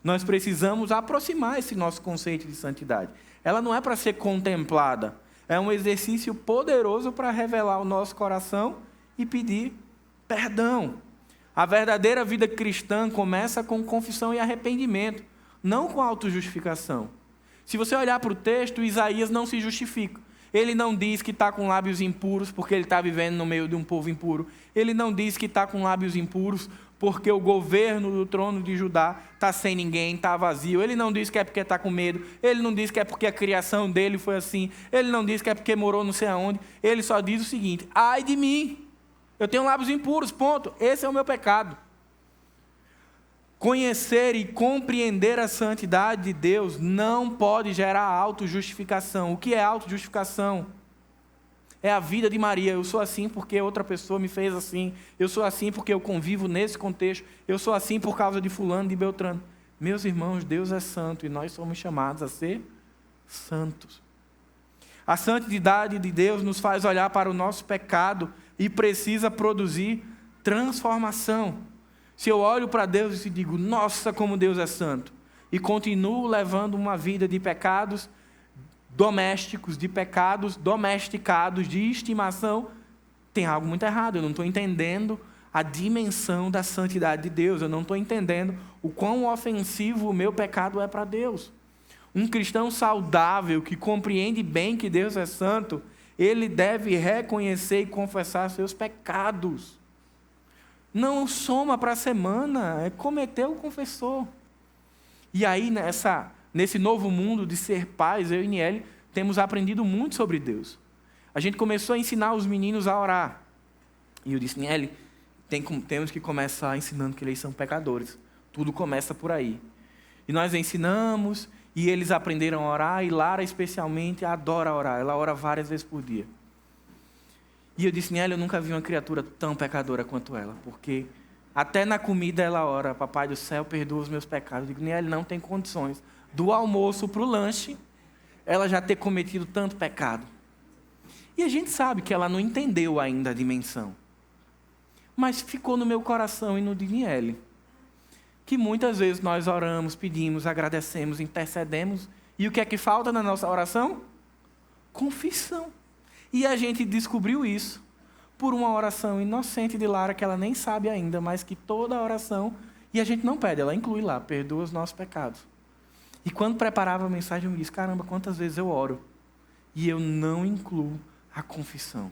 Nós precisamos aproximar esse nosso conceito de santidade. Ela não é para ser contemplada. É um exercício poderoso para revelar o nosso coração e pedir perdão. A verdadeira vida cristã começa com confissão e arrependimento, não com autojustificação. Se você olhar para o texto, Isaías não se justifica. Ele não diz que está com lábios impuros porque ele está vivendo no meio de um povo impuro. Ele não diz que está com lábios impuros porque o governo do trono de Judá está sem ninguém, está vazio. Ele não diz que é porque está com medo. Ele não diz que é porque a criação dele foi assim. Ele não diz que é porque morou não sei aonde. Ele só diz o seguinte: ai de mim, eu tenho lábios impuros, ponto. Esse é o meu pecado. Conhecer e compreender a santidade de Deus não pode gerar autojustificação. O que é autojustificação? É a vida de Maria. Eu sou assim porque outra pessoa me fez assim. Eu sou assim porque eu convivo nesse contexto. Eu sou assim por causa de fulano, de Beltrano. Meus irmãos, Deus é santo e nós somos chamados a ser santos. A santidade de Deus nos faz olhar para o nosso pecado e precisa produzir transformação. Se eu olho para Deus e digo, nossa, como Deus é santo, e continuo levando uma vida de pecados domésticos, de pecados domesticados, de estimação, tem algo muito errado. Eu não estou entendendo a dimensão da santidade de Deus. Eu não estou entendendo o quão ofensivo o meu pecado é para Deus. Um cristão saudável, que compreende bem que Deus é santo, ele deve reconhecer e confessar seus pecados. Não soma para a semana, é cometeu, confessou. E aí, nesse novo mundo de ser pais, eu e Niele temos aprendido muito sobre Deus. A gente começou a ensinar os meninos a orar. E eu disse, Niele, temos que começar ensinando que eles são pecadores. Tudo começa por aí. E nós ensinamos, e eles aprenderam a orar, e Lara especialmente adora orar. Ela ora várias vezes por dia. E eu disse, Niele, eu nunca vi uma criatura tão pecadora quanto ela, porque até na comida ela ora, papai do céu, perdoa os meus pecados. Eu digo, Niele, não tem condições do almoço para o lanche, ela já ter cometido tanto pecado. E a gente sabe que ela não entendeu ainda a dimensão. Mas ficou no meu coração e no de Niele, que muitas vezes nós oramos, pedimos, agradecemos, intercedemos, e o que é que falta na nossa oração? Confissão. E a gente descobriu isso por uma oração inocente de Lara, que ela nem sabe ainda, mas que toda oração, e a gente não pede, ela inclui lá, perdoa os nossos pecados. E quando preparava a mensagem, eu me disse, caramba, quantas vezes eu oro, e eu não incluo a confissão,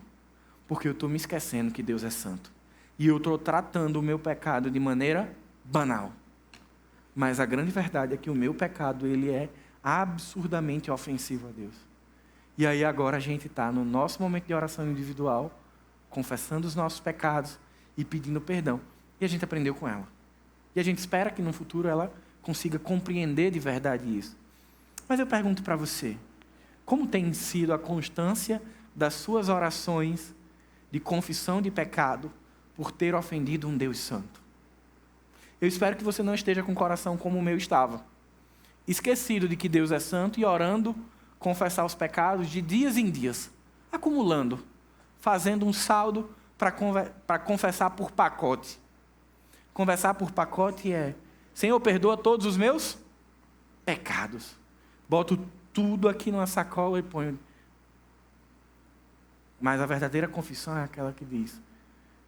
porque eu estou me esquecendo que Deus é santo. E eu estou tratando o meu pecado de maneira banal. Mas a grande verdade é que o meu pecado, ele é absurdamente ofensivo a Deus. E aí agora a gente está no nosso momento de oração individual, confessando os nossos pecados e pedindo perdão. E a gente aprendeu com ela. E a gente espera que no futuro ela consiga compreender de verdade isso. Mas eu pergunto para você, como tem sido a constância das suas orações de confissão de pecado por ter ofendido um Deus santo? Eu espero que você não esteja com o coração como o meu estava, esquecido de que Deus é santo e orando confessar os pecados de dias em dias, acumulando, fazendo um saldo para confessar por pacote. Conversar por pacote é, Senhor, perdoa todos os meus pecados. Boto tudo aqui numa sacola e ponho. Mas a verdadeira confissão é aquela que diz,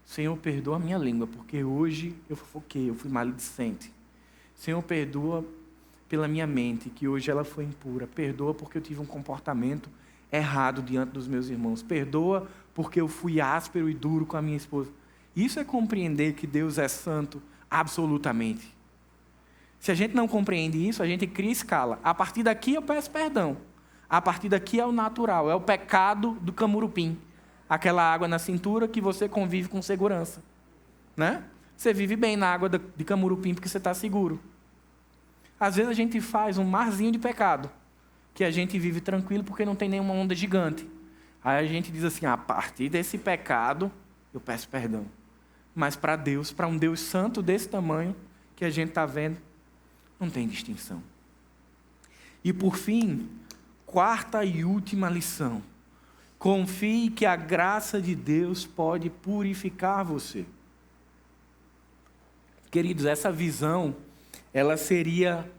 Senhor, perdoa a minha língua, porque hoje eu fofoquei, eu fui maledicente. Senhor, perdoa pela minha mente, que hoje ela foi impura. Perdoa porque eu tive um comportamento errado diante dos meus irmãos. Perdoa porque eu fui áspero e duro com a minha esposa. Isso é compreender que Deus é santo absolutamente. Se a gente não compreende isso, a gente cria escala. A partir daqui eu peço perdão. A partir daqui é o natural, é o pecado do camurupim. Aquela água na cintura que você convive com segurança. Né? Você vive bem na água de camurupim porque você está seguro. Às vezes a gente faz um marzinho de pecado, que a gente vive tranquilo porque não tem nenhuma onda gigante. Aí a gente diz assim, a partir desse pecado, eu peço perdão. Mas para Deus, para um Deus santo desse tamanho, que a gente está vendo, não tem distinção. E por fim, quarta e última lição. Confie que a graça de Deus pode purificar você. Queridos, essa visão, ela seria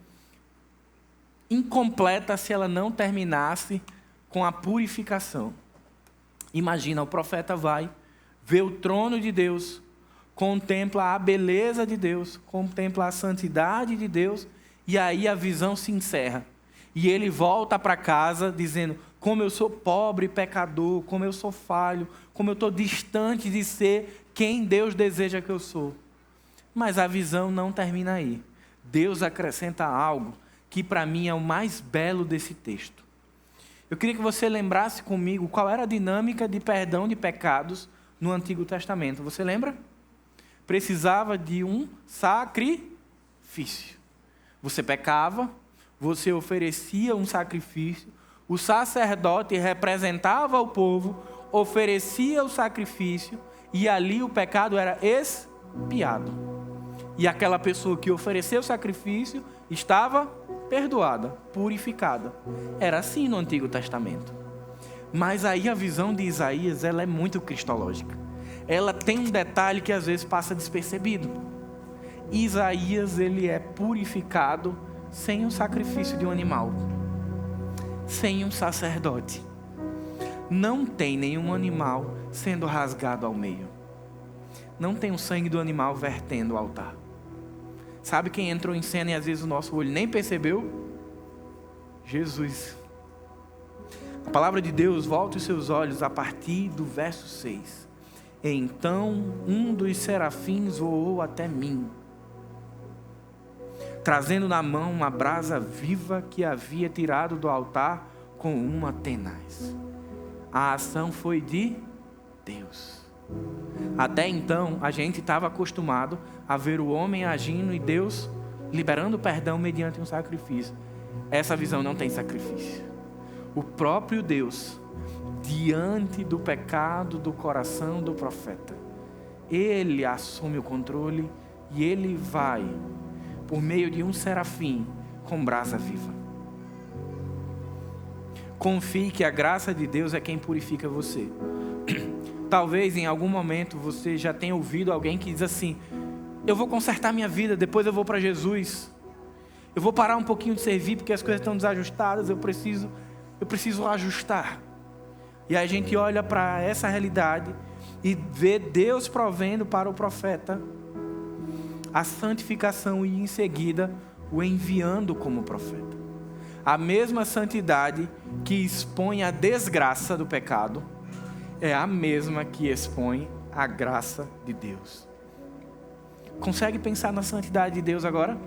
incompleta se ela não terminasse com a purificação. Imagina, o profeta vai, vê o trono de Deus, contempla a beleza de Deus, contempla a santidade de Deus, e aí a visão se encerra. E ele volta para casa dizendo, como eu sou pobre e pecador, como eu sou falho, como eu estou distante de ser quem Deus deseja que eu sou. Mas a visão não termina aí. Deus acrescenta algo que para mim é o mais belo desse texto. Eu queria que você lembrasse comigo qual era a dinâmica de perdão de pecados no Antigo Testamento. Você lembra? Precisava de um sacrifício. Você pecava, você oferecia um sacrifício, o sacerdote representava o povo, oferecia o sacrifício e ali o pecado era expiado. E aquela pessoa que ofereceu o sacrifício estava perdoada, purificada. Era assim no Antigo Testamento. Mas aí a visão de Isaías, ela é muito cristológica. Ela tem um detalhe que às vezes passa despercebido. Isaías, ele é purificado sem o sacrifício de um animal, sem um sacerdote. Não tem nenhum animal sendo rasgado ao meio. Não tem o sangue do animal vertendo ao altar. Sabe quem entrou em cena e às vezes o nosso olho nem percebeu? Jesus. A palavra de Deus, volta os seus olhos a partir do verso 6. Então um dos serafins voou até mim, trazendo na mão uma brasa viva que havia tirado do altar com uma tenaz. A ação foi de Deus. Até então, a gente estava acostumado a ver o homem agindo e Deus liberando perdão mediante um sacrifício. Essa visão não tem sacrifício. O próprio Deus, diante do pecado do coração do profeta, ele assume o controle e ele vai por meio de um serafim com brasa viva. Confie que a graça de Deus é quem purifica você. Talvez em algum momento você já tenha ouvido alguém que diz assim, eu vou consertar minha vida, depois eu vou para Jesus. Eu vou parar um pouquinho de servir porque as coisas estão desajustadas, eu preciso ajustar. E aí a gente olha para essa realidade e vê Deus provendo para o profeta a santificação e em seguida o enviando como profeta. A mesma santidade que expõe a desgraça do pecado é a mesma que expõe a graça de Deus. Consegue pensar na santidade de Deus agora?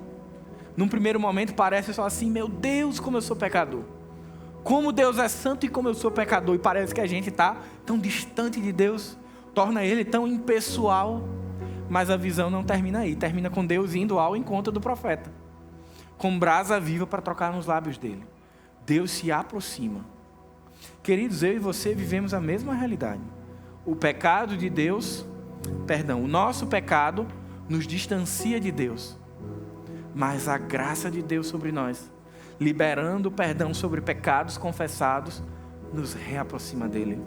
Num primeiro momento parece só assim, meu Deus, como eu sou pecador. Como Deus é santo e como eu sou pecador. E parece que a gente está tão distante de Deus, torna Ele tão impessoal. Mas a visão não termina aí, termina com Deus indo ao encontro do profeta, com brasa viva para trocar nos lábios dele. Deus se aproxima. Queridos, eu e você vivemos a mesma realidade. O pecado de Deus, o nosso pecado nos distancia de Deus. Mas a graça de Deus sobre nós, liberando o perdão sobre pecados confessados, nos reaproxima dele.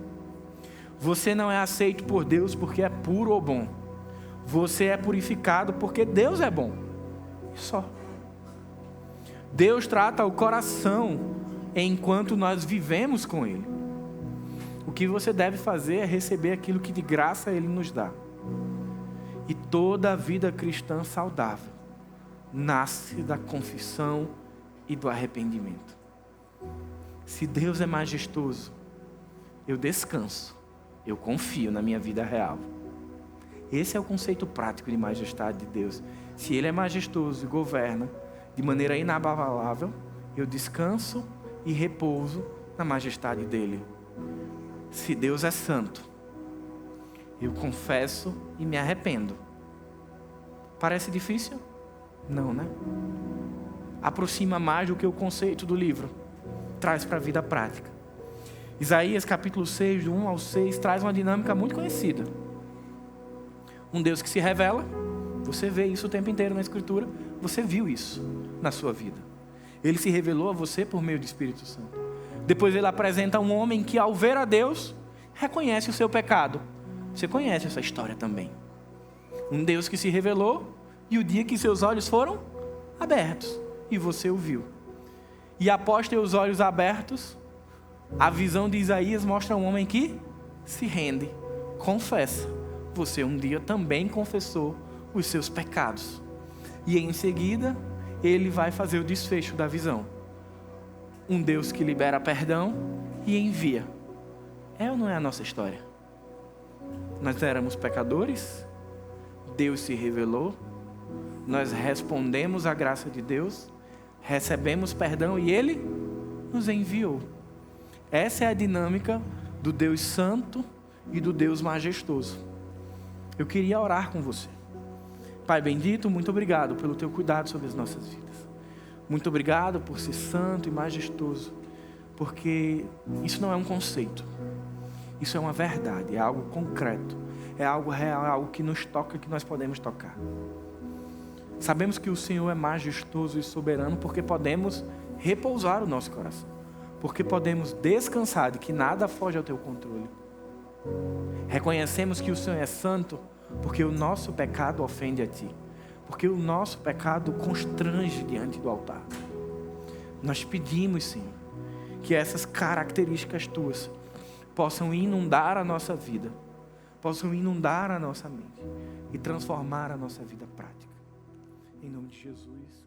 Você não é aceito por Deus porque é puro ou bom. Você é purificado porque Deus é bom. Só. Deus trata o coração enquanto nós vivemos com Ele. O que você deve fazer é receber aquilo que de graça Ele nos dá. E toda a vida cristã saudável nasce da confissão e do arrependimento. Se Deus é majestoso, eu descanso, eu confio na minha vida real. Esse é o conceito prático de majestade de Deus. Se Ele é majestoso e governa de maneira inabalável, eu descanso e repouso na majestade dEle. Se Deus é santo, eu confesso e me arrependo. Parece difícil? Não, né? Aproxima mais do que o conceito do livro traz para a vida prática. Isaías capítulo 6, do 1 ao 6, traz uma dinâmica muito conhecida. Um Deus que se revela, você vê isso o tempo inteiro na Escritura, você viu isso na sua vida. Ele se revelou a você por meio do Espírito Santo. Depois ele apresenta um homem que, ao ver a Deus, reconhece o seu pecado. Você conhece essa história também. Um Deus que se revelou e o dia que seus olhos foram abertos e você o viu. E após ter os olhos abertos, a visão de Isaías mostra um homem que se rende, confessa. Você um dia também confessou os seus pecados. E em seguida, ele vai fazer o desfecho da visão. Um Deus que libera perdão e envia. É ou não é a nossa história? Nós éramos pecadores, Deus se revelou, nós respondemos à graça de Deus, recebemos perdão e Ele nos enviou. Essa é a dinâmica do Deus Santo e do Deus Majestoso. Eu queria orar com você. Pai bendito, muito obrigado pelo Teu cuidado sobre as nossas vidas. Muito obrigado por ser santo e majestoso, porque isso não é um conceito. Isso é uma verdade, é algo concreto, é algo real, é algo que nos toca, que nós podemos tocar. Sabemos que o Senhor é majestoso e soberano porque podemos repousar o nosso coração, porque podemos descansar de que nada foge ao Teu controle. Reconhecemos que o Senhor é santo porque o nosso pecado ofende a Ti, porque o nosso pecado constrange diante do altar. Nós pedimos, Senhor, que essas características Tuas possam inundar a nossa vida, possam inundar a nossa mente e transformar a nossa vida prática. Em nome de Jesus.